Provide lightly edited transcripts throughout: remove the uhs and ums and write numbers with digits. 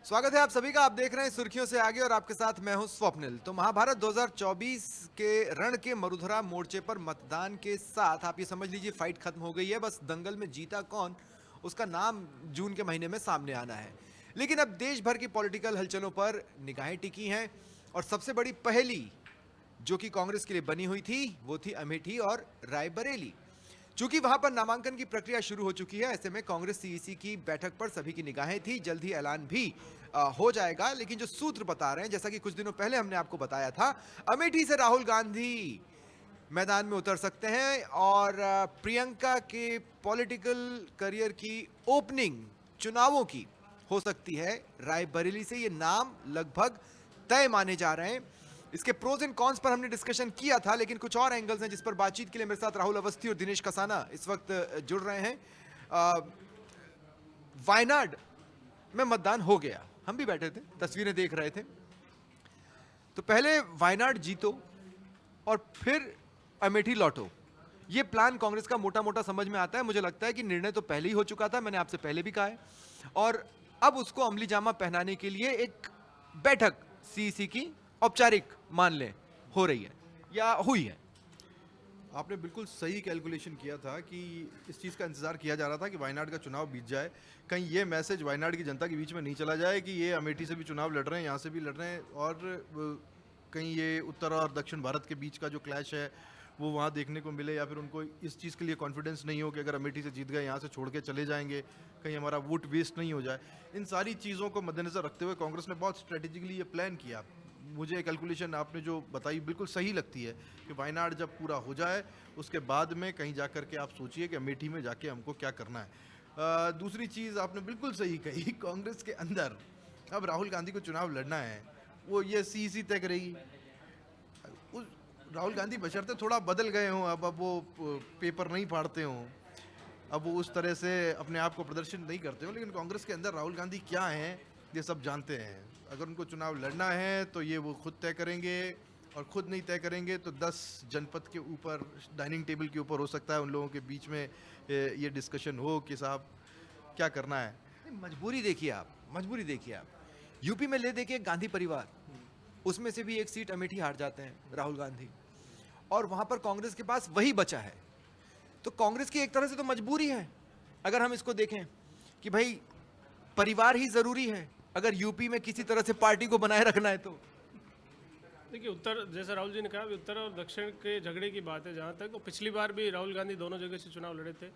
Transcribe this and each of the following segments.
स्वागत है आप सभी का। आप देख रहे हैं सुर्खियों से आगे और आपके साथ मैं हूं स्वप्निल। तो महाभारत 2024 के रण के मरुधरा मोर्चे पर मतदान के साथ आप ये समझ लीजिए फाइट खत्म हो गई है। बस दंगल में जीता कौन, उसका नाम जून के महीने में सामने आना है। लेकिन अब देश भर की पॉलिटिकल हलचलों पर निगाहें टिकी हैं और सबसे बड़ी पहेली जो कि कांग्रेस के लिए बनी हुई थी वो थी अमेठी और रायबरेली। चूंकि वहां पर नामांकन की प्रक्रिया शुरू हो चुकी है, ऐसे में कांग्रेस सीईसी की बैठक पर सभी की निगाहें थी। जल्द ही ऐलान भी हो जाएगा। लेकिन जो सूत्र बता रहे हैं, जैसा कि कुछ दिनों पहले हमने आपको बताया था, अमेठी से राहुल गांधी मैदान में उतर सकते हैं और प्रियंका के पॉलिटिकल करियर की ओपनिंग चुनावों की हो सकती है रायबरेली से। ये नाम लगभग तय माने जा रहे हैं। इसके प्रोज एंड कॉन्स पर हमने डिस्कशन किया था, लेकिन कुछ और एंगल्स हैं जिस पर बातचीत के लिए मेरे साथ राहुल अवस्थी और दिनेश कसाना इस वक्त जुड़ रहे हैं। वायनाड में मतदान हो गया, हम भी बैठे थे, तस्वीरें देख रहे थे। तो पहले वायनाड जीतो और फिर अमेठी लौटो, ये प्लान कांग्रेस का मोटा मोटा समझ में आता है। मुझे लगता है कि निर्णय तो पहले ही हो चुका था, मैंने आपसे पहले भी कहा है, और अब उसको अमली जामा पहनाने के लिए एक बैठक सीईसी की औपचारिक मान लें हो रही है या हुई है। आपने बिल्कुल सही कैलकुलेशन किया था कि इस चीज़ का इंतजार किया जा रहा था कि वायनाड का चुनाव बीत जाए, कहीं ये मैसेज वायनाड की जनता के बीच में नहीं चला जाए कि ये अमेठी से भी चुनाव लड़ रहे हैं, यहाँ से भी लड़ रहे हैं, और कहीं ये उत्तर और दक्षिण भारत के बीच का जो क्लैश है वो वहाँ देखने को मिले, या फिर उनको इस चीज़ के लिए कॉन्फिडेंस नहीं हो कि अगर अमेठी से जीत गए यहाँ से छोड़ के चले जाएंगे, कहीं हमारा वोट वेस्ट नहीं हो जाए। इन सारी चीज़ों को मद्देनज़र रखते हुए कांग्रेस ने बहुत स्ट्रेटेजिकली ये प्लान किया। मुझे कैलकुलेशन आपने जो बताई बिल्कुल सही लगती है कि वायनाड जब पूरा हो जाए उसके बाद में कहीं जा कर के आप सोचिए कि अमेठी में जाके हमको क्या करना है। दूसरी चीज़ आपने बिल्कुल सही कही, कांग्रेस के अंदर अब राहुल गांधी को चुनाव लड़ना है, वो ये सीईसी तय करेगी। उस राहुल गांधी बशर्ते थोड़ा बदल गए हों, अब वो पेपर नहीं फाड़ते हों, अब वो उस तरह से अपने आप को प्रदर्शित नहीं करते हो, लेकिन कांग्रेस के अंदर राहुल गांधी क्या हैं ये सब जानते हैं। अगर उनको चुनाव लड़ना है तो ये वो खुद तय करेंगे, और खुद नहीं तय करेंगे तो 10 जनपद के ऊपर डाइनिंग टेबल के ऊपर हो सकता है उन लोगों के बीच में ये डिस्कशन हो कि साहब क्या करना है। मजबूरी देखिए आप, मजबूरी देखिए आप, यूपी में ले देखिए गांधी परिवार, उसमें से भी एक सीट अमेठी हार जाते हैं राहुल गांधी, और वहां पर कांग्रेस के पास वही बचा है। तो कांग्रेस की एक तरह से तो मजबूरी है, अगर हम इसको देखें कि भाई परिवार ही जरूरी है अगर यूपी में किसी तरह से पार्टी को बनाए रखना है। तो देखिए, उत्तर, जैसे राहुल जी ने कहा, उत्तर और दक्षिण के झगड़े की बात है जहाँ तक, तो पिछली बार भी राहुल गांधी दोनों जगह से चुनाव लड़े थे,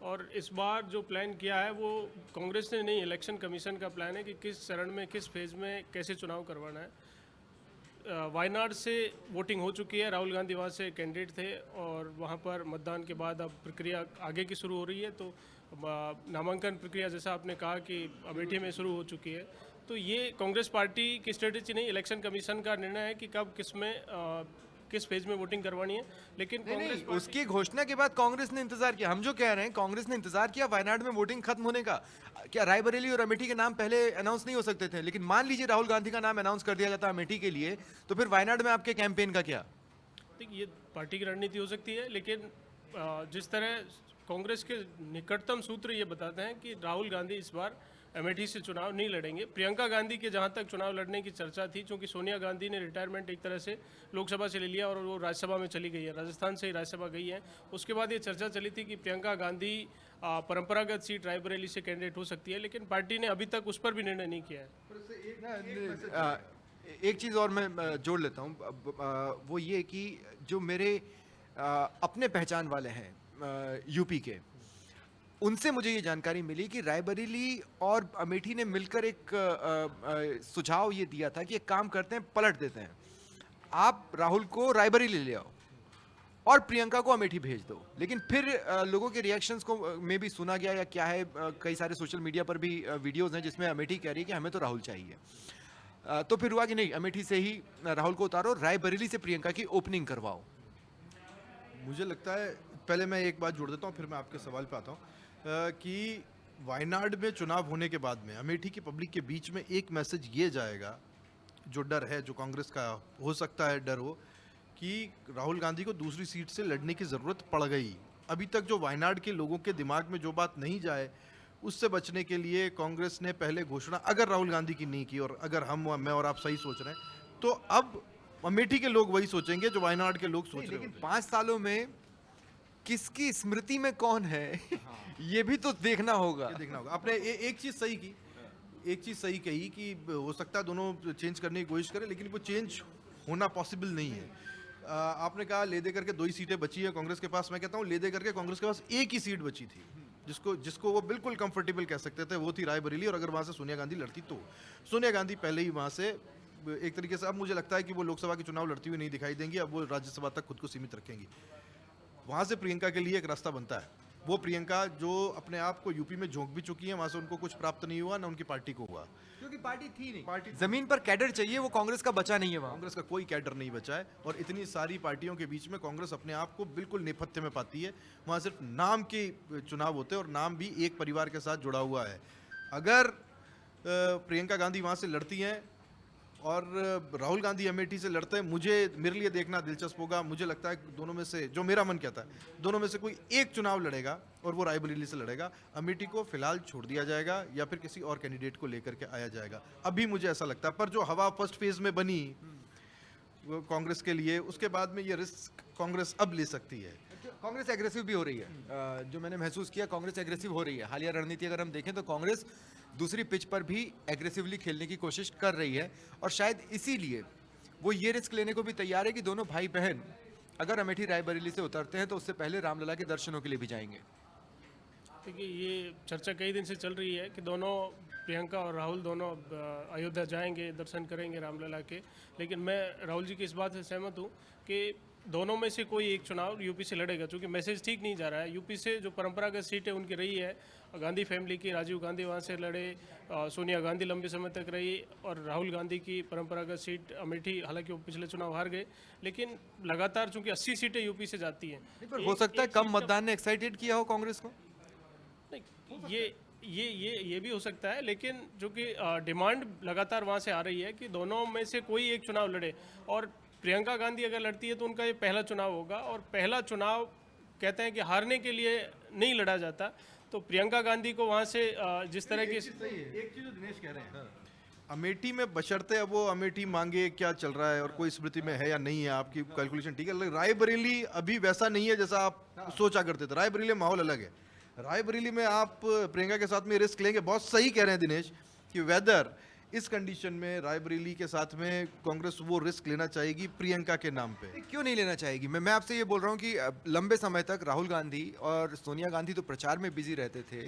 और इस बार जो प्लान किया है वो कांग्रेस ने नहीं, इलेक्शन कमीशन का प्लान है कि किस चरण में, किस फेज़ में कैसे चुनाव करवाना है। वायनाड से वोटिंग हो चुकी है, राहुल गांधी वहाँ से कैंडिडेट थे, और वहाँ पर मतदान के बाद अब प्रक्रिया आगे की शुरू हो रही है। तो नामांकन प्रक्रिया, जैसा आपने कहा, कि अमेठी में शुरू हो चुकी है। तो ये कांग्रेस पार्टी की स्ट्रेटेजी नहीं, इलेक्शन कमीशन का निर्णय है कि कब किस में किस फेज में वोटिंग करवानी है। लेकिन कांग्रेस उसकी घोषणा के बाद कांग्रेस ने इंतजार किया। हम जो कह रहे हैं, कांग्रेस ने इंतजार किया वायनाड में वोटिंग खत्म होने का। क्या रायबरेली और अमेठी के नाम पहले अनाउंस नहीं हो सकते थे? लेकिन मान लीजिए राहुल गांधी का नाम अनाउंस कर दिया जाता अमेठी के लिए, तो फिर वायनाड में आपके कैंपेन का क्या? देखिए, ये पार्टी की रणनीति हो सकती है, लेकिन जिस तरह कांग्रेस के निकटतम सूत्र ये बताते हैं कि राहुल गांधी इस बार अमेठी से चुनाव नहीं लड़ेंगे। प्रियंका गांधी के जहां तक चुनाव लड़ने की चर्चा थी, क्योंकि सोनिया गांधी ने रिटायरमेंट एक तरह से लोकसभा से ले लिया और वो राज्यसभा में चली गई है, राजस्थान से ही राज्यसभा गई है। उसके बाद ये चर्चा चली थी कि प्रियंका गांधी परंपरागत सीट रायबरेली से कैंडिडेट हो सकती है, लेकिन पार्टी ने अभी तक उस पर भी निर्णय नहीं किया है। एक चीज़ और मैं जोड़ लेता हूँ, वो ये कि जो मेरे अपने पहचान वाले हैं यूपी के, उनसे मुझे ये जानकारी मिली कि रायबरेली और अमेठी ने मिलकर एक सुझाव ये दिया था कि एक काम करते हैं, पलट देते हैं, आप राहुल को रायबरेली ले आओ और प्रियंका को अमेठी भेज दो। लेकिन फिर लोगों के रिएक्शंस को में भी सुना गया या क्या है, कई सारे सोशल मीडिया पर भी वीडियोस हैं जिसमें अमेठी कह रही है कि हमें तो राहुल चाहिए। तो फिर हुआ कि नहीं, अमेठी से ही राहुल को उतारो, रायबरेली से प्रियंका की ओपनिंग करवाओ। मुझे लगता है, पहले मैं एक बात जोड़ देता हूँ फिर मैं आपके सवाल पे आता हूँ, कि वायनाड में चुनाव होने के बाद में अमेठी की पब्लिक के बीच में एक मैसेज ये जाएगा, जो डर है, जो कांग्रेस का हो सकता है डर हो, कि राहुल गांधी को दूसरी सीट से लड़ने की ज़रूरत पड़ गई। अभी तक जो वायनाड के लोगों के दिमाग में जो बात नहीं जाए उससे बचने के लिए कांग्रेस ने पहले घोषणा अगर राहुल गांधी की नहीं की, और अगर मैं और आप सही सोच रहे हैं, तो अब अमेठी के लोग वही सोचेंगे जो वायनाड के लोग सोच रहे लेकिन होंगे। 5 सालों में किसकी स्मृति में कौन है ये भी तो देखना होगा। ये देखना होगा। आपने एक चीज सही की, एक चीज सही कही कि हो सकता है दोनों चेंज करने की कोशिश करें, लेकिन वो चेंज होना पॉसिबल नहीं है। आपने कहा ले दे करके 2 ही सीटें बची है कांग्रेस के पास। मैं कहता हूँ ले दे करके कांग्रेस के पास एक ही सीट बची थी, जिसको वो बिल्कुल कंफर्टेबल कह सकते थे, वो थी रायबरेली। और अगर वहां से सोनिया गांधी लड़ती तो सोनिया गांधी पहले ही वहां से एक तरीके से, अब मुझे लगता है कि वो लोकसभा के चुनाव लड़ती हुई नहीं दिखाई देंगी, अब वो राज्यसभा तक खुद को सीमित रखेंगी। वहां से प्रियंका के लिए एक रास्ता बनता है। वो प्रियंका जो अपने आप को यूपी में झोंक भी चुकी है, वहां से उनको कुछ प्राप्त नहीं हुआ, ना उनकी पार्टी को हुआ, क्योंकि पार्टी थी नहीं, पार्टी जमीन पर कैडर चाहिए, वो कांग्रेस का बचा नहीं है वहां। कांग्रेस का कोई कैडर नहीं बचा है। और इतनी सारी पार्टियों के बीच में कांग्रेस अपने आप को बिल्कुल नेपथ्य में पाती है। वहां सिर्फ नाम के चुनाव होते हैं, और नाम भी एक परिवार के साथ जुड़ा हुआ है। अगर प्रियंका गांधी वहां से लड़ती हैं और राहुल गांधी अमेठी से लड़ते हैं, मेरे लिए देखना दिलचस्प होगा। मुझे लगता है दोनों में से, जो मेरा मन कहता है, दोनों में से कोई एक चुनाव लड़ेगा और वो रायबरेली से लड़ेगा। अमेठी को फिलहाल छोड़ दिया जाएगा या फिर किसी और कैंडिडेट को लेकर के आया जाएगा, अभी मुझे ऐसा लगता है। पर जो हवा फर्स्ट फेज में बनी वो कांग्रेस के लिए, उसके बाद में ये रिस्क कांग्रेस अब ले सकती है। कांग्रेस एग्रेसिव भी हो रही है। जो मैंने महसूस किया, कांग्रेस एग्रेसिव हो रही है। हालिया रणनीति अगर हम देखें तो कांग्रेस दूसरी पिच पर भी एग्रेसिवली खेलने की कोशिश कर रही है, और शायद इसीलिए वो ये रिस्क लेने को भी तैयार है कि दोनों भाई बहन अगर अमेठी रायबरेली से उतरते हैं तो उससे पहले रामलला के दर्शनों के लिए भी जाएंगे। देखिए, ये चर्चा कई दिन से चल रही है कि दोनों, प्रियंका और राहुल दोनों अयोध्या जाएंगे, दर्शन करेंगे रामलला के। लेकिन मैं राहुल जी की इस बात से सहमत हूँ कि दोनों में से कोई एक चुनाव यूपी से लड़ेगा, क्योंकि मैसेज ठीक नहीं जा रहा है। यूपी से जो परंपरागत सीटें उनकी रही है, गांधी फैमिली की, राजीव गांधी वहाँ से लड़े, सोनिया गांधी लंबे समय तक रही, और राहुल गांधी की परंपरागत सीट अमेठी, हालांकि वो पिछले चुनाव हार गए, लेकिन लगातार चूंकि 80 सीटें यूपी से जाती हैं। पर हो सकता है कम मतदान ने एक्साइटेड किया हो कांग्रेस को। नहीं, ये भी हो सकता है, लेकिन जो कि डिमांड लगातार वहाँ से आ रही है कि दोनों में से कोई एक चुनाव लड़े। और प्रियंका गांधी अगर लड़ती है तो उनका ये पहला चुनाव होगा, और पहला चुनाव कहते हैं कि हारने के लिए नहीं लड़ा जाता। तो प्रियंका गांधी को वहाँ से जिस तरह की, सही है, एक चीज दिनेश कह रहे हैं, अमेठी में बशर्ते अब वो अमेठी मांगे क्या चल रहा है और कोई स्मृति में है या नहीं है, आपकी कैलकुलेशन ठीक है। लेकिन रायबरेली अभी वैसा नहीं है जैसा आप सोचा करते थे। रायबरेली में माहौल अलग है। रायबरेली में आप प्रियंका के साथ में रिस्क लेंगे। बहुत सही कह रहे हैं दिनेश कि वेदर इस कंडीशन में रायबरेली के साथ में कांग्रेस वो रिस्क लेना चाहेगी प्रियंका के नाम पे। क्यों नहीं लेना चाहेगी? मैं आपसे ये बोल रहा हूँ कि लंबे समय तक राहुल गांधी और सोनिया गांधी तो प्रचार में बिजी रहते थे,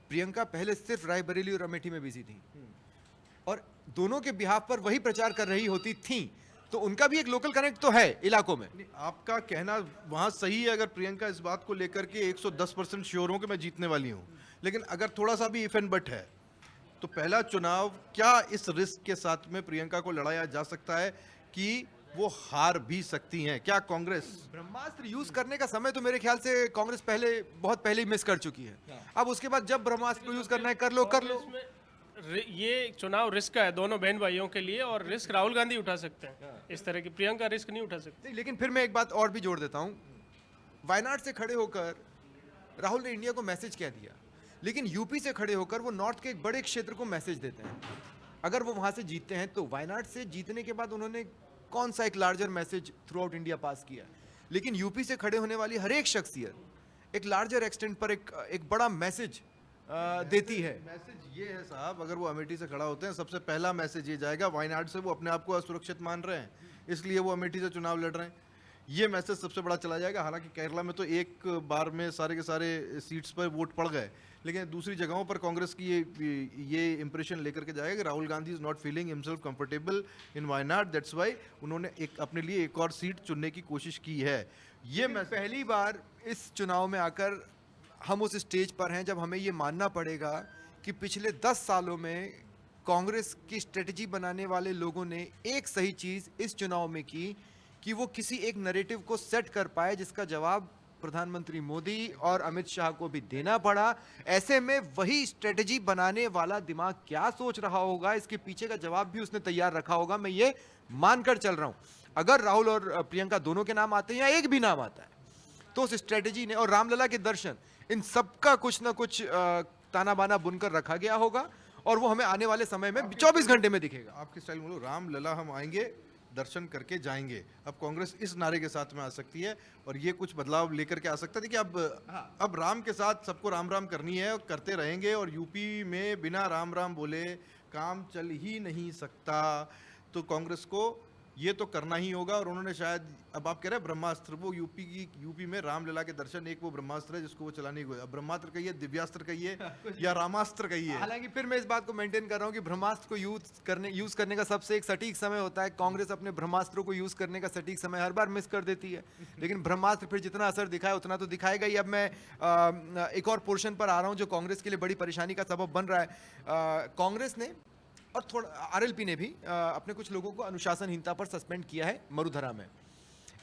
प्रियंका पहले सिर्फ रायबरेली और अमेठी में बिजी थी, और दोनों के बिहाफ पर वही प्रचार कर रही होती थी, तो उनका भी एक लोकल कनेक्ट तो है इलाकों में। आपका कहना वहां सही है, अगर प्रियंका इस बात को लेकर के 110% श्योर हो कि मैं जीतने वाली हूं। लेकिन अगर थोड़ा सा भी इफ एंड बट है, तो पहला चुनाव क्या इस रिस्क के साथ में प्रियंका को लड़ाया जा सकता है कि वो हार भी सकती हैं? क्या कांग्रेस ब्रह्मास्त्र यूज करने का समय तो मेरे ख्याल से कांग्रेस बहुत पहले ही मिस कर चुकी है। अब उसके बाद जब ब्रह्मास्त्र को यूज करना है कर लो। ये चुनाव रिस्क का है दोनों बहन भाइयों के लिए, और रिस्क राहुल गांधी उठा सकते हैं, इस तरह की प्रियंका रिस्क नहीं उठा सकती। नहीं, लेकिन फिर मैं एक बात और भी जोड़ देता हूं। वायनाड से खड़े होकर राहुल ने इंडिया को मैसेज क्या दिया, लेकिन यूपी से खड़े होकर वो नॉर्थ के एक बड़े क्षेत्र को मैसेज देते हैं। अगर वो वहां से जीतते हैं तो वायनाड से जीतने के बाद उन्होंने कौन सा एक larger message throughout India पास किया, लेकिन यूपी से खड़े होने वाली हर एक शख्सियत एक लार्जर एक्सटेंट पर एक बड़ा मैसेज देती है। मैसेज ये है साहब, अगर वो अमेठी से खड़ा होते हैं, सबसे पहला मैसेज ये जाएगा वायनाड से वो अपने आप को असुरक्षित मान रहे हैं, इसलिए वो अमेठी से चुनाव लड़ रहे हैं। ये मैसेज सबसे बड़ा चला जाएगा। हालांकि केरला में तो एक बार में सारे के सारे सीट्स पर वोट पड़ गए, लेकिन दूसरी जगहों पर कांग्रेस की ये इंप्रेशन लेकर के जाएगा कि Rahul Gandhi is not feeling himself comfortable in Wayanad, that's why उन्होंने अपने लिए एक और सीट चुनने की कोशिश की है। ये पहली बार इस चुनाव में आकर हम उस स्टेज पर हैं जब हमें ये मानना पड़ेगा कि पिछले 10 सालों में कांग्रेस की स्ट्रेटजी बनाने वाले लोगों ने एक सही चीज इस चुनाव में की कि वो किसी एक नैरेटिव को सेट कर पाए, जिसका जवाब प्रधानमंत्री मोदी और अमित शाह को भी देना पड़ा। ऐसे में वही स्ट्रेटजी बनाने वाला दिमाग क्या सोच रहा होगा, इसके पीछे का जवाब भी उसने तैयार रखा होगा। मैं ये मानकर चल रहा हूं अगर राहुल और प्रियंका दोनों के नाम आते हैं या एक भी नाम आता है, तो उस स्ट्रेटजी ने और रामलला के दर्शन, इन सबका कुछ ना कुछ ताना बाना बुनकर रखा गया होगा और वो हमें आने वाले समय में 24 घंटे में दिखेगा। आपके स्टाइल में बोलो, राम लला हम आएंगे, दर्शन करके जाएंगे। अब कांग्रेस इस नारे के साथ में आ सकती है और ये कुछ बदलाव लेकर के आ सकता है। देखिए अब राम के साथ सबको राम राम करनी है और करते रहेंगे, और यूपी में बिना राम राम बोले काम चल ही नहीं सकता। तो कांग्रेस को ये तो करना ही होगा। और उन्होंने शायद, अब आप कह रहे हैं ब्रह्मास्त्र, वो यूपी में रामलला के दर्शन एक वो ब्रह्मास्त्र है जिसको वो चलाने को, अब ब्रह्मास्त्र कहिए, दिव्यास्त्र कहिए या रामास्त्र कहिए। हालांकि फिर मैं इस बात को मेंटेन कर रहा हूं कि ब्रह्मास्त्र को यूज करने का सबसे एक सटीक समय होता है। कांग्रेस अपने ब्रह्मास्त्रों को यूज करने का सटीक समय हर बार मिस कर देती है, लेकिन ब्रह्मास्त्र फिर जितना असर दिखाए उतना तो दिखाएगा ही। अब मैं एक और पोर्शन पर आ रहा हूं जो कांग्रेस के लिए बड़ी परेशानी का सबब बन रहा है। कांग्रेस ने और थोड़ा आरएलपी ने भी अपने कुछ लोगों को अनुशासनहीनता पर सस्पेंड किया है मरुधरा में।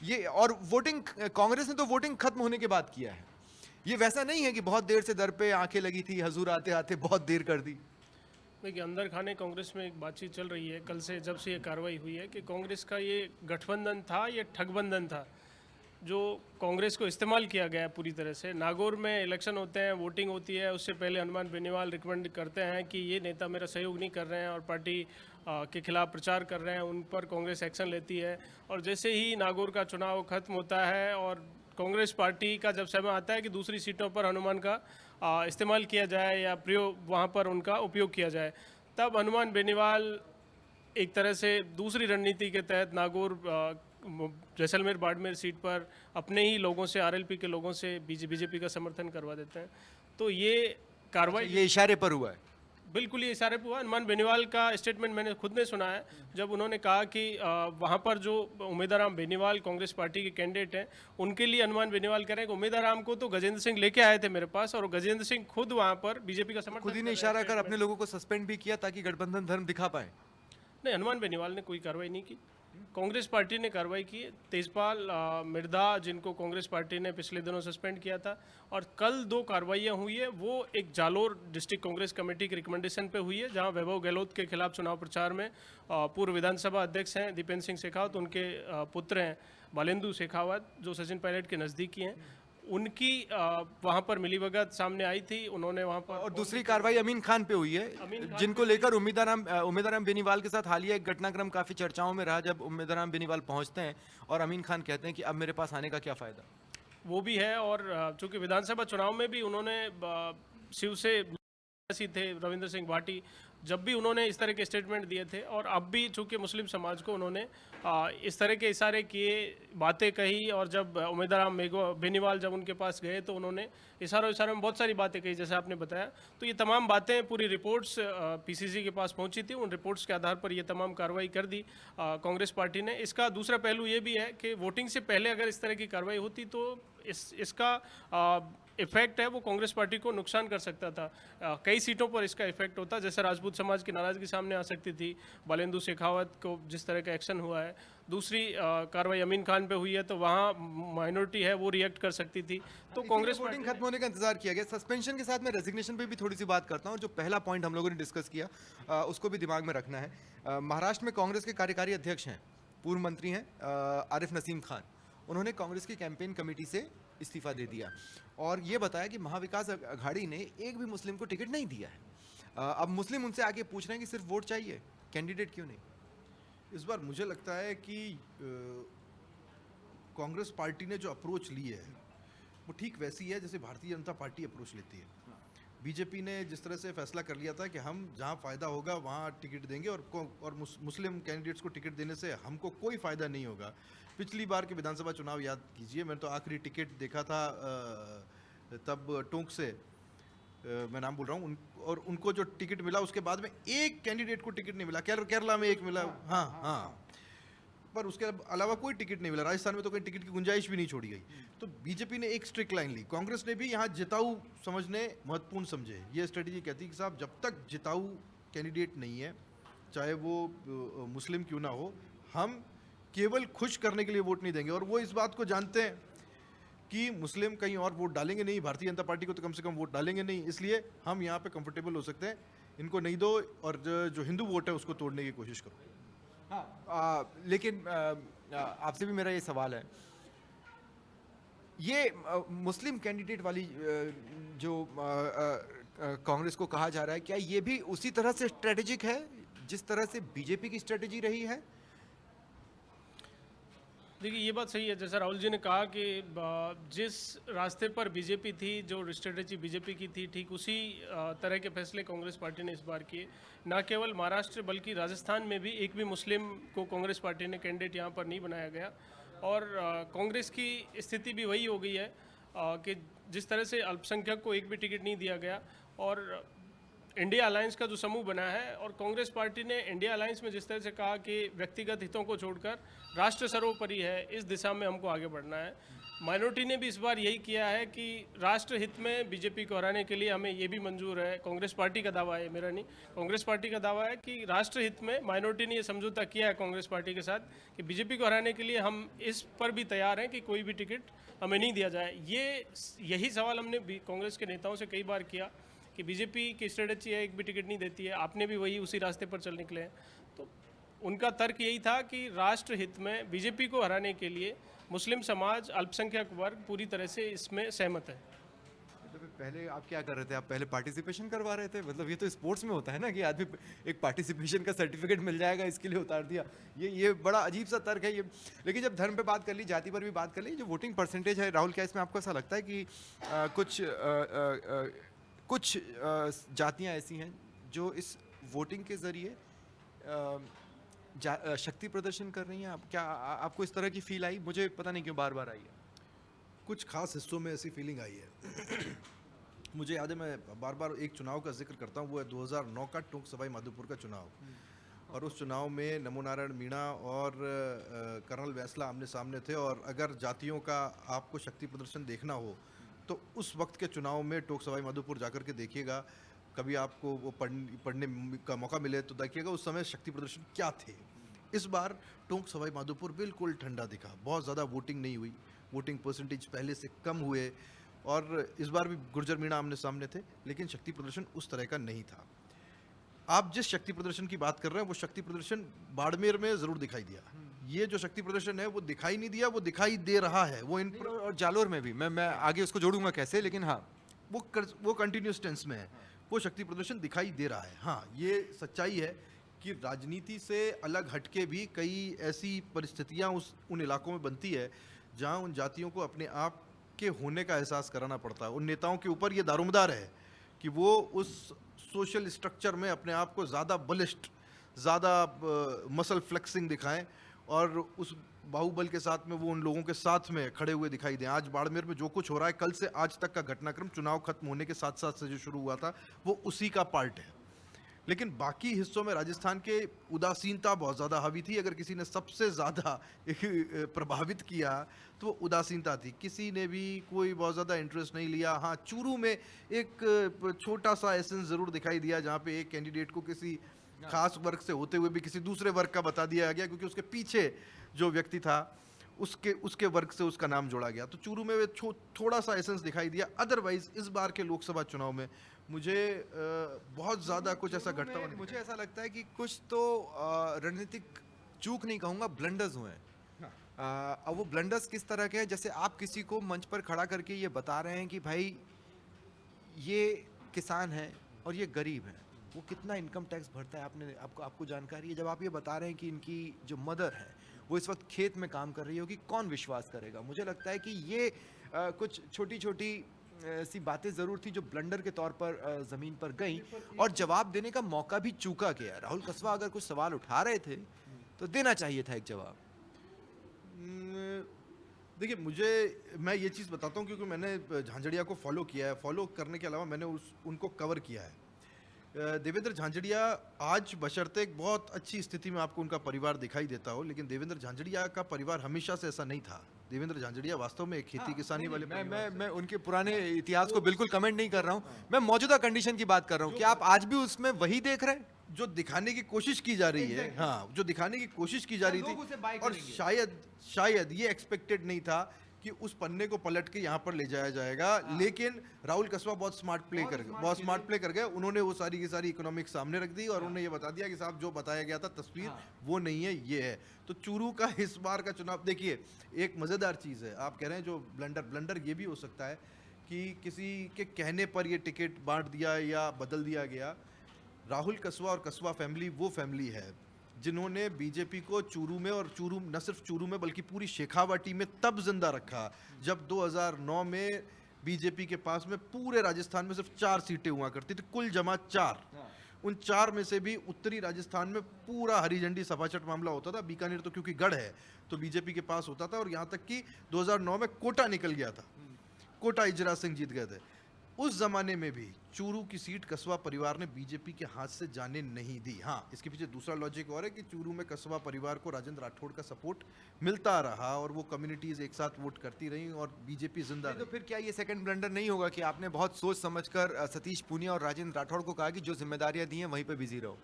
ये और वोटिंग, कांग्रेस ने तो वोटिंग खत्म होने के बाद किया है। ये वैसा नहीं है कि बहुत देर से दर पे आंखें लगी थी, हजूर आते आते बहुत देर कर दी। देखिए, अंदर खाने कांग्रेस में एक बातचीत चल रही है कल से, जब से ये कार्रवाई हुई है, कि कांग्रेस का ये गठबंधन था, ये ठगबंधन था जो कांग्रेस को इस्तेमाल किया गया है पूरी तरह से। नागौर में इलेक्शन होते हैं, वोटिंग होती है, उससे पहले हनुमान बेनीवाल रिकमेंड करते हैं कि ये नेता मेरा सहयोग नहीं कर रहे हैं और पार्टी के खिलाफ प्रचार कर रहे हैं, उन पर कांग्रेस एक्शन लेती है। और जैसे ही नागौर का चुनाव खत्म होता है और कांग्रेस पार्टी का जब समय आता है कि दूसरी सीटों पर हनुमान का इस्तेमाल किया जाए या प्रयोग, वहाँ पर उनका उपयोग किया जाए, तब हनुमान बेनीवाल एक तरह से दूसरी रणनीति के तहत नागौर जैसलमेर बाड़मेर सीट पर अपने ही लोगों से, आरएलपी के लोगों से बीजेपी का समर्थन करवा देते हैं। तो ये कार्रवाई ये इशारे पर हुआ है। बिल्कुल ये इशारे पर हुआ। हनुमान बेनीवाल का स्टेटमेंट मैंने खुद ने सुना है, जब उन्होंने कहा कि वहाँ पर जो उम्मीदवार बेनीवाल कांग्रेस पार्टी के कैंडिडेट हैं, उनके लिए हनुमान बेनीवाल कह रहे हैं कि उम्मीदवार को तो गजेंद्र सिंह लेके आए थे मेरे पास, और गजेंद्र सिंह खुद वहाँ पर बीजेपी का समर्थन खुद ही ने इशारा कर अपने लोगों को सस्पेंड भी किया ताकि गठबंधन धर्म दिखा पाए। नहीं, हनुमान बेनीवाल ने कोई कार्रवाई नहीं की, कांग्रेस पार्टी ने कार्रवाई की। तेजपाल मिर्धा, जिनको कांग्रेस पार्टी ने पिछले दिनों सस्पेंड किया था, और कल 2 कार्रवाइयाँ हुई है, वो एक जालोर डिस्ट्रिक्ट कांग्रेस कमेटी के रिकमेंडेशन पे हुई है, जहां वैभव गहलोत के खिलाफ चुनाव प्रचार में पूर्व विधानसभा अध्यक्ष हैं दीपेंद्र सिंह शेखावत, उनके पुत्र हैं बालेंदु शेखावत, जो सचिन पायलट के नज़दीकी हैं, उनकी वहाँ पर मिलीभगत सामने आई थी। उन्होंने वहाँ पर, और दूसरी कार्रवाई अमीन खान पे हुई है, जिनको लेकर उम्मीदवार बेनीवाल के साथ हालिया एक घटनाक्रम काफी चर्चाओं में रहा, जब उम्मीदवार बेनीवाल पहुंचते हैं और अमीन खान कहते हैं कि अब मेरे पास आने का क्या फायदा। वो भी है। और चूंकि विधानसभा चुनाव में भी उन्होंने शिव से थे रविंद्र सिंह भाटी, जब भी उन्होंने इस तरह के स्टेटमेंट दिए थे, और अब भी चूंकि मुस्लिम समाज को उन्होंने इस तरह के इशारे किए, बातें कही, और जब उम्मीदवार बेनीवाल जब उनके पास गए तो उन्होंने इशारों में बहुत सारी बातें कही, जैसे आपने बताया। तो ये तमाम बातें, पूरी रिपोर्ट्स पीसीसी के पास पहुंची थी, उन रिपोर्ट्स के आधार पर ये तमाम कार्रवाई कर दी कांग्रेस पार्टी ने। इसका दूसरा पहलू ये भी है कि वोटिंग से पहले अगर इस तरह की कार्रवाई होती तो इसका इफेक्ट है वो कांग्रेस पार्टी को नुकसान कर सकता था। कई सीटों पर इसका इफेक्ट होता, जैसे राजपूत समाज की नाराजगी सामने आ सकती थी, बालेंदु शेखावत को जिस तरह का एक्शन हुआ है। दूसरी कार्रवाई अमीन खान पे हुई है, तो वहाँ माइनॉरिटी है वो रिएक्ट कर सकती थी। तो कांग्रेस वोटिंग खत्म होने का इंतजार किया गया। सस्पेंशन के साथ मैं रेजिग्नेशन पे भी थोड़ी सी बात करता हूँ। जो पहला पॉइंट हम लोगों ने डिस्कस किया उसको भी दिमाग में रखना है। महाराष्ट्र में कांग्रेस के कार्यकारी अध्यक्ष हैं, पूर्व मंत्री हैं आरिफ नसीम खान। उन्होंने कांग्रेस की कैंपेन कमेटी से इस्तीफा दे दिया और ये बताया कि महाविकास अघाड़ी ने एक भी मुस्लिम को टिकट नहीं दिया है। अब मुस्लिम उनसे आके पूछ रहे हैं कि सिर्फ वोट चाहिए, कैंडिडेट क्यों नहीं। इस बार मुझे लगता है कि कांग्रेस पार्टी ने जो अप्रोच ली है वो ठीक वैसी है जैसे भारतीय जनता पार्टी अप्रोच लेती है। बीजेपी ने जिस तरह से फैसला कर लिया था कि हम जहां फ़ायदा होगा वहां टिकट देंगे और मुस्लिम कैंडिडेट्स को टिकट देने से हमको कोई फ़ायदा नहीं होगा। पिछली बार के विधानसभा चुनाव याद कीजिए, मैंने तो आखिरी टिकट देखा था तब टोंक से, मैं नाम बोल रहा हूँ, और उनको जो टिकट मिला उसके बाद में एक कैंडिडेट को टिकट नहीं मिला। केरला में एक मिला, हाँ, पर उसके अलावा कोई टिकट नहीं मिला। राजस्थान में तो कोई टिकट की गुंजाइश भी नहीं छोड़ी गई। तो बीजेपी ने एक स्ट्रिक्ट लाइन ली, कांग्रेस ने भी यहाँ जिताऊ समझने महत्वपूर्ण समझे। ये स्ट्रेटेजी कहती है कि साहब जब तक जिताऊ कैंडिडेट नहीं है, चाहे वो मुस्लिम क्यों ना हो, हम केवल खुश करने के लिए वोट नहीं देंगे। और वो इस बात को जानते हैं कि मुस्लिम कहीं और वोट डालेंगे नहीं, भारतीय जनता पार्टी को तो कम से कम वोट डालेंगे नहीं, इसलिए हम यहाँ पे कंफर्टेबल हो सकते हैं, इनको नहीं दो और जो हिंदू वोट है उसको तोड़ने की कोशिश करो। हाँ, लेकिन आपसे भी मेरा ये सवाल है, ये मुस्लिम कैंडिडेट वाली जो कांग्रेस को कहा जा रहा है, क्या ये भी उसी तरह से स्ट्रेटेजिक है जिस तरह से बीजेपी की स्ट्रेटेजी रही है? देखिए ये बात सही है, जैसा राहुल जी ने कहा कि जिस रास्ते पर बीजेपी थी, जो स्ट्रेटेजी बीजेपी की थी, ठीक उसी तरह के फैसले कांग्रेस पार्टी ने इस बार किए। न केवल महाराष्ट्र बल्कि राजस्थान में भी एक भी मुस्लिम को कांग्रेस पार्टी ने कैंडिडेट यहाँ पर नहीं बनाया गया। और कांग्रेस की स्थिति भी वही हो गई है कि जिस तरह से अल्पसंख्यक को एक भी टिकट नहीं दिया गया, और इंडिया अलायंस का जो समूह बना है, और कांग्रेस पार्टी ने इंडिया अलायंस में जिस तरह से कहा कि व्यक्तिगत हितों को छोड़कर राष्ट्र सर्वोपरि है, इस दिशा में हमको आगे बढ़ना है। माइनॉरिटी ने भी इस बार यही किया है कि राष्ट्र हित में बीजेपी को हराने के लिए हमें ये भी मंजूर है। कांग्रेस पार्टी का दावा है, मेरा नहीं, कांग्रेस पार्टी का दावा है कि राष्ट्र हित में माइनॉरिटी ने ये समझौता किया है कांग्रेस पार्टी के साथ कि बीजेपी को हराने के लिए हम इस पर भी तैयार हैं कि कोई भी टिकट हमें नहीं दिया जाए। यही सवाल हमने कांग्रेस के नेताओं से कई बार किया कि बीजेपी की स्ट्रेटेजी है, एक भी टिकट नहीं देती है, आपने भी वही उसी रास्ते पर चल निकले हैं। तो उनका तर्क यही था कि राष्ट्र हित में बीजेपी को हराने के लिए मुस्लिम समाज, अल्पसंख्यक वर्ग पूरी तरह से इसमें सहमत है। मतलब पहले आप क्या कर रहे थे? आप पहले पार्टिसिपेशन करवा रहे थे? मतलब ये तो स्पोर्ट्स में होता है ना कि आदमी एक पार्टिसिपेशन का सर्टिफिकेट मिल जाएगा, इसके लिए उतार दिया। ये बड़ा अजीब सा तर्क है ये। लेकिन जब धर्म पे बात कर ली, जाति पर भी बात कर ली, जो वोटिंग परसेंटेज है, राहुल, क्या इसमें आपको ऐसा लगता है कि कुछ जातियां ऐसी हैं जो इस वोटिंग के जरिए शक्ति प्रदर्शन कर रही हैं? क्या आपको इस तरह की फील आई? मुझे पता नहीं क्यों बार बार आई है। कुछ खास हिस्सों में ऐसी फीलिंग आई है। मुझे याद है, मैं बार बार एक चुनाव का जिक्र करता हूँ, वो है 2009 का टोंक सवाई माधोपुर का चुनाव। और उस चुनाव में नमो नारायण मीणा और कर्नल वैसला आमने सामने थे। और अगर जातियों का आपको शक्ति प्रदर्शन देखना हो तो उस वक्त के चुनाव में टोंक सवाई माधोपुर जाकर के देखिएगा, कभी आपको वो पढ़ने का मौका मिले तो देखिएगा उस समय शक्ति प्रदर्शन क्या थे। इस बार टोंक सवाई माधोपुर बिल्कुल ठंडा दिखा, बहुत ज़्यादा वोटिंग नहीं हुई, वोटिंग परसेंटेज पहले से कम हुए। और इस बार भी गुर्जर मीणा आमने सामने थे, लेकिन शक्ति प्रदर्शन उस तरह का नहीं था। आप जिस शक्ति प्रदर्शन की बात कर रहे हैं वो शक्ति प्रदर्शन बाड़मेर में ज़रूर दिखाई दिया। ये जो शक्ति प्रदर्शन है वो दिखाई नहीं दिया, वो दिखाई दे रहा है। वो और जालोर में भी मैं आगे उसको जोड़ूंगा कैसे, लेकिन हाँ, वो कंटिन्यूस टेंस में है, वो शक्ति प्रदर्शन दिखाई दे रहा है। हाँ, ये सच्चाई है कि राजनीति से अलग हटके भी कई ऐसी परिस्थितियां उन इलाकों में बनती है जहां उन जातियों को अपने आप के होने का एहसास कराना पड़ता है। उन नेताओं के ऊपर ये दारोमदार है कि वो उस सोशल स्ट्रक्चर में अपने आप को ज़्यादा बलिष्ठ, ज़्यादा मसल फ्लेक्सिंग दिखाएं और उस बाहुबल के साथ में वो उन लोगों के साथ में खड़े हुए दिखाई दें। आज बाड़मेर में जो कुछ हो रहा है, कल से आज तक का घटनाक्रम चुनाव खत्म होने के साथ साथ से जो शुरू हुआ था, वो उसी का पार्ट है। लेकिन बाकी हिस्सों में राजस्थान के उदासीनता बहुत ज़्यादा हावी थी। अगर किसी ने सबसे ज़्यादा प्रभावित किया तो वो उदासीनता थी। किसी ने भी कोई बहुत ज़्यादा इंटरेस्ट नहीं लिया। हाँ, चूरू में एक छोटा सा एसेंस ज़रूर दिखाई दिया, जहाँ पे एक कैंडिडेट को किसी खास वर्ग से होते हुए भी किसी दूसरे वर्ग का बता दिया गया, क्योंकि उसके पीछे जो व्यक्ति था उसके वर्ग से उसका नाम जोड़ा गया। तो चूरू में थोड़ा सा एसेंस दिखाई दिया। अदरवाइज इस बार के लोकसभा चुनाव में मुझे बहुत ज़्यादा कुछ ऐसा घटता हुआ मुझे ऐसा लगता है कि कुछ तो रणनीतिक चूक नहीं कहूँगा, ब्लंडर्स हुए हैं। अब वो ब्लंडर्स किस तरह के हैं? जैसे आप किसी को मंच पर खड़ा करके ये बता रहे हैं कि भाई ये किसान है और ये गरीब है, वो कितना इनकम टैक्स भरता है, आपको जानकारी है। जब आप ये बता रहे हैं कि इनकी जो मदर है वो इस वक्त खेत में काम कर रही होगी, कौन विश्वास करेगा? मुझे लगता है कि ये कुछ छोटी छोटी सी बातें ज़रूर थी जो ब्लंडर के तौर पर ज़मीन पर गई, और जवाब देने का मौका भी चूका गया। राहुल कसवा अगर कुछ सवाल उठा रहे थे तो देना चाहिए था एक जवाब। देखिए, मैं ये चीज़ बताता हूँ क्योंकि मैंने झांझड़िया को फॉलो किया है। फॉलो करने के अलावा मैंने उनको कवर किया है। देवेंद्र झांझड़िया आज बशर्ते एक बहुत अच्छी स्थिति में आपको उनका परिवार दिखाई देता हो, लेकिन देवेंद्र झांझड़िया का परिवार हमेशा से ऐसा नहीं था। देवेंद्र झांझड़िया वास्तव में एक खेती किसानी वाले मैं उनके पुराने इतिहास को बिल्कुल कमेंट नहीं कर रहा हूँ, मैं मौजूदा कंडीशन की बात कर रहा हूँ। क्या आप आज भी उसमें वही देख रहे हैं जो दिखाने की कोशिश की जा रही है? हाँ, जो दिखाने की कोशिश की जा रही थी, और शायद ये एक्सपेक्टेड नहीं था कि उस पन्ने को पलट के यहाँ पर ले जाया जाएगा। लेकिन राहुल कसवा बहुत स्मार्ट प्ले कर गए। उन्होंने वो सारी की सारी इकोनॉमिक्स सामने रख दी और उन्होंने ये बता दिया कि साहब जो बताया गया था तस्वीर वो नहीं है, ये है। तो चूरू का इस बार का चुनाव देखिए, एक मज़ेदार चीज़ है। आप कह रहे हैं जो ब्लंडर ये भी हो सकता है कि किसी के कहने पर ये टिकट बांट दिया या बदल दिया गया। राहुल कसवा और कसवा फैमिली वो फैमिली है जिन्होंने बीजेपी को चूरू में, और चूरू न सिर्फ चूरू में बल्कि पूरी शेखावाटी में तब जिंदा रखा जब 2009 में बीजेपी के पास में पूरे राजस्थान में सिर्फ 4 सीटें हुआ करती थी, कुल जमा 4। उन 4 में से भी उत्तरी राजस्थान में पूरा हरी झंडी सपाचट मामला होता था। बीकानेर तो क्योंकि गढ़ है तो बीजेपी के पास होता था, और यहाँ तक कि 2009 में कोटा निकल गया था, कोटा इजराज सिंह जीत गए थे। उस जमाने में भी चूरू की सीट कसवा परिवार ने बीजेपी के हाथ से जाने नहीं दी। हाँ, इसके पीछे दूसरा लॉजिक और है कि चूरू में कसवा परिवार को राजेंद्र राठौड़ का सपोर्ट मिलता रहा और वो कम्युनिटीज एक साथ वोट करती रही और बीजेपी जिंदा तो रही। फिर क्या ये सेकंड ब्लंडर नहीं होगा कि आपने बहुत सोच समझकर सतीश पूनिया और राजेंद्र राठौड़ को कहा कि जो जिम्मेदारियां दी हैं वहीं पे बिजी रहो?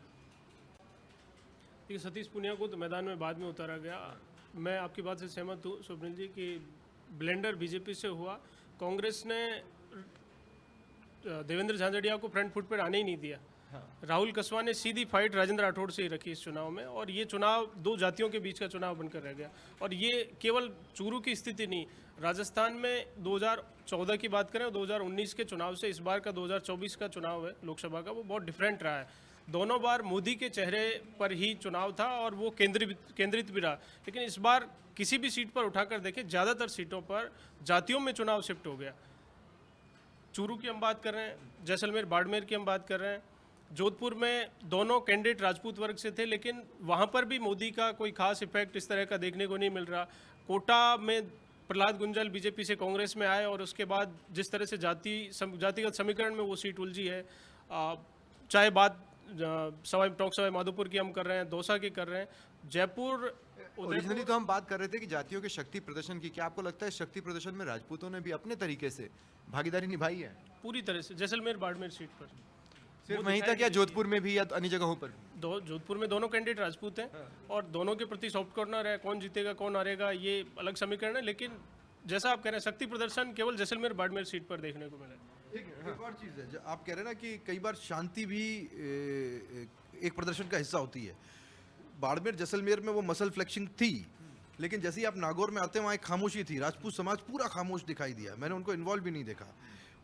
देखिए, सतीश पूनिया को तो मैदान में बाद में उतारा गया। मैं आपकी बात से सहमत हूँ स्वप्निल जी कि ब्लेंडर बीजेपी से हुआ। कांग्रेस ने देवेंद्र झांझड़िया को फ्रंट फुट पर आने ही नहीं दिया। राहुल कसवा ने सीधी फाइट राजेंद्र राठौड़ से ही रखी इस चुनाव में, और ये चुनाव 2 जातियों के बीच का चुनाव बनकर रह गया। और ये केवल चूरू की स्थिति नहीं, राजस्थान में 2014 की बात करें और 2019 के चुनाव से इस बार का 2024 का चुनाव है लोकसभा का, वो बहुत डिफरेंट रहा है। दोनों बार मोदी के चेहरे पर ही चुनाव था और वो केंद्रित भी रहा, लेकिन इस बार किसी भी सीट पर उठाकर देखें, ज़्यादातर सीटों पर जातियों में चुनाव शिफ्ट हो गया। चूरू की हम बात कर रहे हैं, जैसलमेर बाड़मेर की हम बात कर रहे हैं, जोधपुर में दोनों कैंडिडेट राजपूत वर्ग से थे, लेकिन वहाँ पर भी मोदी का कोई खास इफेक्ट इस तरह का देखने को नहीं मिल रहा। कोटा में प्रहलाद गुंजल बीजेपी से कांग्रेस में आए और उसके बाद जिस तरह से जातिगत समीकरण में वो सीट उलझी है, चाहे बात सवाई माधोपुर की हम कर रहे हैं, दौसा की कर रहे हैं, जयपुर ओरिजिनली तो हम बात कर रहे थे कि जातियों के शक्ति प्रदर्शन की। क्या आपको लगता है शक्ति प्रदर्शन में राजपूतों ने भी अपने तरीके से भागीदारी निभाई है? पूरी तरह से जैसलमेर बाड़मेर सीट पर सिर्फ वहीं तक या जोधपुर में भी या अन्य जगहों पर? जोधपुर में दोनों कैंडिडेट राजपूत हैं और दोनों के प्रति सॉफ्ट कॉर्नर है। कौन जीतेगा कौन हारेगा ये अलग समीकरण है, लेकिन जैसा आप कह रहे हैं शक्ति प्रदर्शन केवल जैसलमेर बाड़मेर सीट पर देखने को मिला। एक और चीज़ है, आप कह रहे हैं ना कि कई बार शांति भी एक प्रदर्शन का हिस्सा होती है। बाड़मेर जैसलमेर में वो मसल फ्लेक्सिंग थी, लेकिन जैसे ही आप नागौर में आते हैं वहाँ एक खामोशी थी। राजपूत समाज पूरा खामोश दिखाई दिया, मैंने उनको इन्वॉल्व भी नहीं देखा।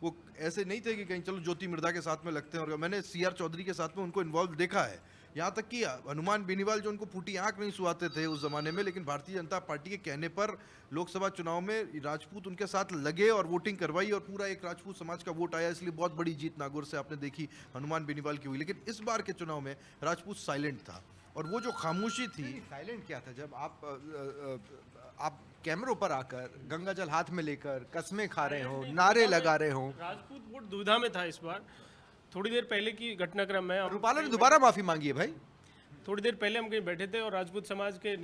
वो ऐसे नहीं थे कि कहीं चलो ज्योति मिर्धा के साथ में लगते हैं, और मैंने CR चौधरी के साथ में उनको इन्वॉल्व देखा है। यहाँ तक कि हनुमान बेनीवाल जो उनको फूटी आंख नहीं सुहाते थे उस जमाने में, लेकिन भारतीय जनता पार्टी के कहने पर लोकसभा चुनाव में राजपूत उनके साथ लगे और वोटिंग करवाई, और पूरा एक राजपूत समाज का वोट आया, इसलिए बहुत बड़ी जीत नागौर से आपने देखी हनुमान बेनीवाल की हुई। लेकिन इस बार के चुनाव में राजपूत साइलेंट था, और वो जो खामोशी थी। साइलेंट क्या था? जब आप कैमरों पर आकर गंगा जल हाथ में लेकर कस्में खा रहे हो, नारे लगा रहे हो। राजपूत वोट दुविधा में था इस बार। थोड़ी देर पहले की घटनाक्रम है, रूपाला ने दोबारा माफी मांगी है भाई। थोड़ी देर पहले हम कहीं बैठे थे और राजपूत समाज के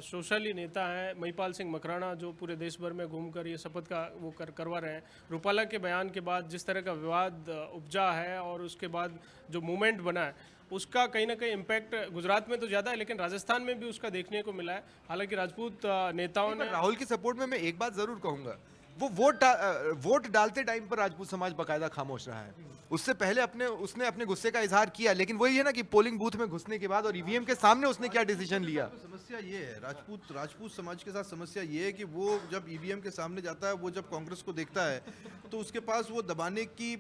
सोशली नेता हैं महिपाल सिंह मकराना, जो पूरे देश भर में घूमकर ये शपथ का वो करवा रहे हैं। रूपाला के बयान के बाद जिस तरह का विवाद उपजा है और उसके बाद जो मूवमेंट बना है, उसका कहीं ना कहीं इम्पैक्ट गुजरात में तो ज़्यादा है, लेकिन राजस्थान में भी उसका देखने को मिला है। हालांकि राजपूत नेताओं ने राहुल के सपोर्ट में मैं एक बात जरूर कहूंगा, वो वोट डालते टाइम पर राजपूत समाज बकायदा खामोश रहा है। उससे पहले उसने अपने गुस्से का इजहार किया, लेकिन वही है ना कि पोलिंग बूथ में घुसने के बाद और ईवीएम के सामने उसने क्या डिसीजन लिया। समस्या ये है राजपूत समाज के साथ, समस्या ये है कि वो जब ईवीएम के सामने जाता है, वो जब कांग्रेस को देखता है तो उसके पास वो दबाने की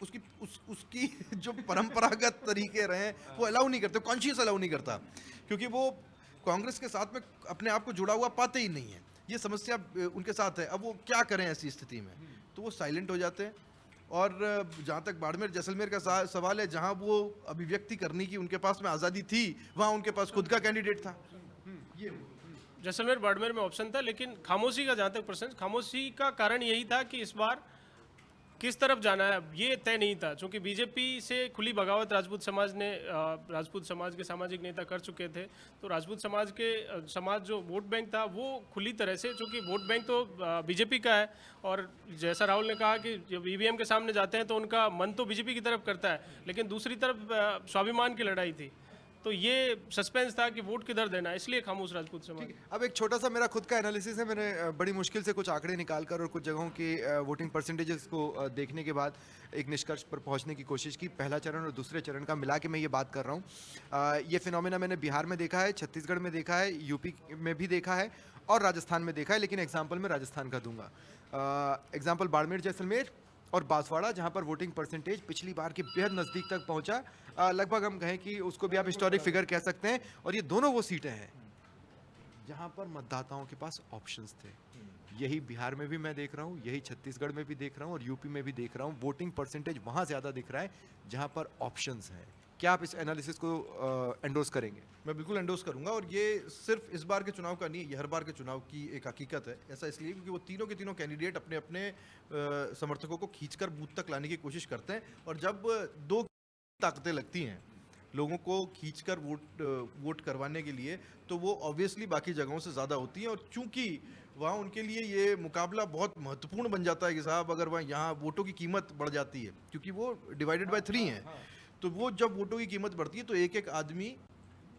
उसकी जो परंपरागत तरीके रहे वो अलाउ नहीं करते, कॉन्शियस अलाउ नहीं करता, क्योंकि वो कांग्रेस के साथ में अपने आप को जुड़ा हुआ पाते ही नहीं है। ये समस्या उनके साथ है। अब वो क्या करें ऐसी स्थिति में? तो वो साइलेंट हो जाते हैं। और जहाँ तक बाड़मेर जैसलमेर का सवाल है, जहाँ वो अभिव्यक्ति करने की उनके पास में आज़ादी थी, वहाँ उनके पास खुद का कैंडिडेट था। ये जैसलमेर बाड़मेर में ऑप्शन था, लेकिन खामोशी का जहाँ तक प्रश्न, खामोशी का कारण यही था कि इस बार किस तरफ जाना है ये तय नहीं था, क्योंकि बीजेपी से खुली बगावत राजपूत समाज के सामाजिक नेता कर चुके थे। तो राजपूत समाज जो वोट बैंक था वो खुली तरह से, चूँकि वोट बैंक तो बीजेपी का है, और जैसा राहुल ने कहा कि जब ईवीएम के सामने जाते हैं तो उनका मन तो बीजेपी की तरफ करता है, लेकिन दूसरी तरफ स्वाभिमान की लड़ाई थी। तो ये सस्पेंस था कि वोट किधर देना है, इसलिए खामोश राजपूत समाज। अब एक छोटा सा मेरा खुद का एनालिसिस है। मैंने बड़ी मुश्किल से कुछ आंकड़े निकाल कर और कुछ जगहों के वोटिंग परसेंटेजेस को देखने के बाद एक निष्कर्ष पर पहुंचने की कोशिश की। पहला चरण और दूसरे चरण का मिला के मैं ये बात कर रहा हूँ। ये फिनोमेना मैंने बिहार में देखा है, छत्तीसगढ़ में देखा है, यूपी में भी देखा है और राजस्थान में देखा है। लेकिन एग्जाम्पल मैं राजस्थान का दूंगा। एग्जाम्पल बाड़मेर, जैसलमेर और बांसवाड़ा, जहां पर वोटिंग परसेंटेज पिछली बार के बेहद नज़दीक तक पहुंचा। लगभग हम कहें कि उसको भी आप हिस्टोरिक फिगर कह सकते हैं। और ये दोनों वो सीटें हैं जहां पर मतदाताओं के पास ऑप्शंस थे। यही बिहार में भी मैं देख रहा हूं, यही छत्तीसगढ़ में भी देख रहा हूं और यूपी में भी देख रहा हूं। वोटिंग परसेंटेज वहां ज़्यादा दिख रहा है जहां पर ऑप्शंस हैं। क्या आप इस एनालिसिस को एंडोर्स करेंगे? मैं बिल्कुल एंडोर्स करूंगा और ये सिर्फ इस बार के चुनाव का नहीं है, ये हर बार के चुनाव की एक हकीकत है। ऐसा इसलिए क्योंकि वो तीनों के तीनों कैंडिडेट अपने अपने समर्थकों को खींचकर बूथ तक लाने की कोशिश करते हैं और जब दो ताकतें लगती हैं लोगों को खींचकर वोट करवाने के लिए, तो वो ऑब्वियसली बाकी जगहों से ज़्यादा होती हैं। और चूंकि वहाँ उनके लिए ये मुकाबला बहुत महत्वपूर्ण बन जाता है कि साहब अगर वहाँ यहाँ वोटों की कीमत बढ़ जाती है, क्योंकि वो डिवाइडेड बाय 3 हैं, तो वो जब वोटों की कीमत बढ़ती है तो एक एक आदमी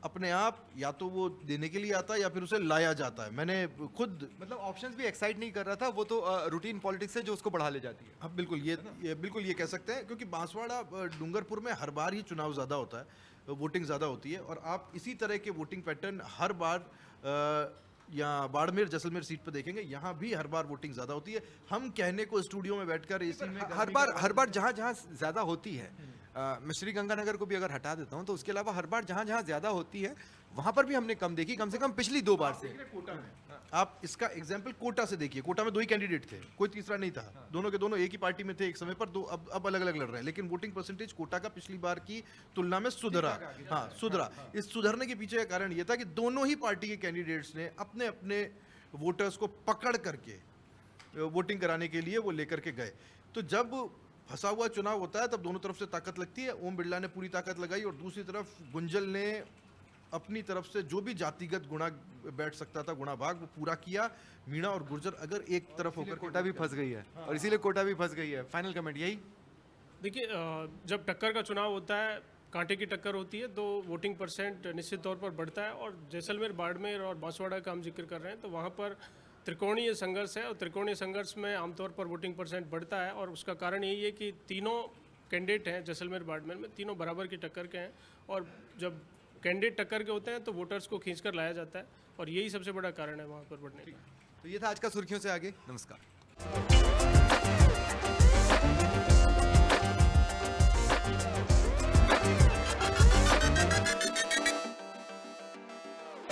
अपने आप या तो वो देने के लिए आता है या फिर उसे लाया जाता है। मैंने खुद मतलब ऑप्शंस भी एक्साइट नहीं कर रहा था, वो तो रूटीन पॉलिटिक्स है जो उसको बढ़ा ले जाती है। हाँ बिल्कुल, ये बिल्कुल ये कह सकते हैं क्योंकि बांसवाड़ा डूंगरपुर में हर बार ही चुनाव ज़्यादा होता है, वोटिंग ज़्यादा होती है और आप इसी तरह के वोटिंग पैटर्न हर बार या बाड़मेर जैसलमेर सीट पर देखेंगे। यहाँ भी हर बार वोटिंग ज़्यादा होती है। हम कहने को स्टूडियो में बैठकर एसी में हर बार जहाँ जहाँ ज़्यादा होती है, मैं श्री गंगानगर को भी अगर हटा देता हूँ तो उसके अलावा हर बार जहाँ जहाँ ज़्यादा होती है वहाँ पर भी हमने कम देखी, कम से कम पिछली 2 बार से। कोटा में आप इसका एग्जाम्पल कोटा से देखिए। कोटा में 2 ही कैंडिडेट थे, कोई तीसरा नहीं था। दोनों के दोनों एक ही पार्टी में थे एक समय पर, दो अब अलग अलग लड़ रहे हैं। लेकिन वोटिंग परसेंटेज कोटा का पिछली बार की तुलना में सुधरा। हाँ सुधरा। इस सुधरने के पीछे का कारण ये था कि दोनों ही पार्टी के कैंडिडेट्स ने अपने अपने वोटर्स को पकड़ करके वोटिंग कराने के लिए वो लेकर के गए। तो जब फंसा हुआ चुनाव होता है तब दोनों तरफ से ताकत लगती है। ओम बिरला ने पूरी ताकत लगाई और दूसरी तरफ गुंजल ने अपनी तरफ से जो भी जातिगत गुणा बैठ सकता था, गुणा भाग, वो पूरा किया। मीणा और गुर्जर अगर एक तरफ होकर कोटा भी फंस गई है और इसीलिए कोटा भी फंस गई है। फाइनल कमेंट यही। देखिए, जब टक्कर का चुनाव होता है, कांटे की टक्कर होती है, तो वोटिंग परसेंट निश्चित तौर पर बढ़ता है। और जैसलमेर, बाड़मेर और बांसवाड़ा का हम जिक्र कर रहे हैं तो वहाँ पर त्रिकोणीय संघर्ष है और त्रिकोणीय संघर्ष में आमतौर पर वोटिंग परसेंट बढ़ता है। और उसका कारण यही है कि तीनों कैंडिडेट हैं जैसलमेर बाड़मेर में, तीनों बराबर की टक्कर के हैं और जब कैंडिडेट टक्कर के होते हैं तो वोटर्स को खींचकर लाया जाता है और यही सबसे बड़ा कारण है वहाँ पर बढ़ने का। तो ये था आज का सुर्खियों से आगे। नमस्कार।